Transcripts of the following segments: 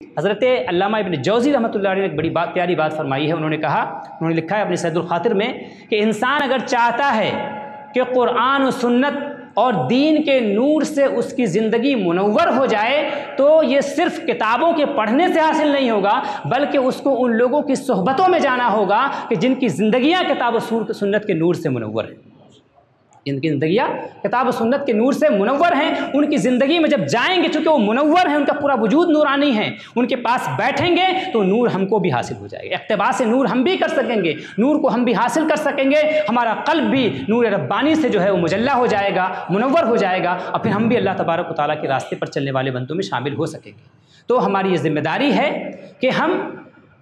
हज़रत अल्लामा इब्न जौज़ी रहमतुल्लाह अलैह ने एक बड़ी प्यारी बात फरमाई है। उन्होंने लिखा है अपनी सैदुल खातिर में कि इंसान अगर चाहता है कि कुरान और सुन्नत और दीन के नूर से उसकी ज़िंदगी मुनव्वर हो जाए, तो ये सिर्फ़ किताबों के पढ़ने से हासिल नहीं होगा, बल्कि उसको उन लोगों की सोहबतों में जाना होगा कि जिनकी ज़िंदगियाँ किताब और सुन्नत के नूर से मुनव्वर हैं। जिनकी ज़िंदगियाँ किताब और सुन्नत के नूर से मुनव्वर हैं, उनकी ज़िंदगी में जब जाएंगे, चूँकि वो मुनव्वर हैं, उनका पूरा वजूद नूरानी है, उनके पास बैठेंगे तो नूर हमको भी हासिल हो जाएगा। इक़्तिबास से नूर हम भी कर सकेंगे, नूर को हम भी हासिल कर सकेंगे, हमारा क़ल्ब भी नूर रब्बानी से जो है वो मुजल्ला हो जाएगा, मुनव्वर हो जाएगा, और फिर हम भी अल्लाह तबारक व तआला के रास्ते पर चलने वाले बंदों में शामिल हो सकेंगे। तो हमारी ये ज़िम्मेदारी है कि हम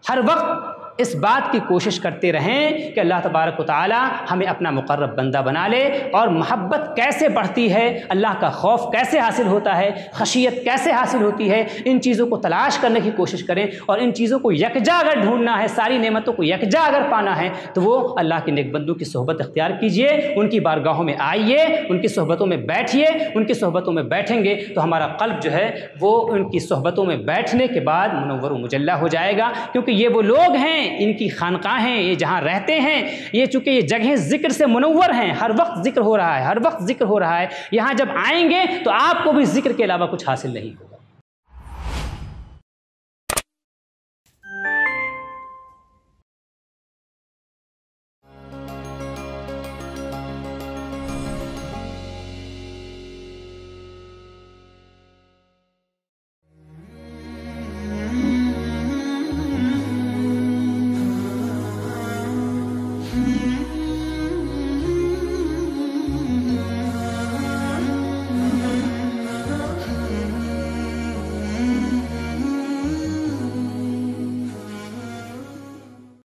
हर वक्त इस बात की कोशिश करते रहें कि अल्लाह तबारक व तआला हमें अपना मुक़र्रब बंदा बना ले। और मोहब्बत कैसे बढ़ती है, अल्लाह का खौफ कैसे हासिल होता है, खशियत कैसे हासिल होती है, इन चीज़ों को तलाश करने की कोशिश करें। और इन चीज़ों को यकजा अगर ढूंढना है, सारी नेमतों को यकजा अगर पाना है, तो वो अल्लाह के नेक बंदों की सोहबत इख्तियार कीजिए, उनकी बारगाहों में आइए, उनकी सोहबतों में बैठिए। उनकी सोहबतों में बैठेंगे तो हमारा क़ल्ब जो है वो उनकी सोहबतों में बैठने के बाद मुनव्वर व मुजल्ला हो जाएगा। क्योंकि ये वो लोग हैं, इनकी खानकाहें, ये जहाँ रहते हैं, ये चूँकि ये जगहें ज़िक्र से मुनव्वर हैं, हर वक्त ज़िक्र हो रहा है, हर वक्त ज़िक्र हो रहा है। यहाँ जब आएंगे तो आपको भी ज़िक्र के अलावा कुछ हासिल नहीं होगा।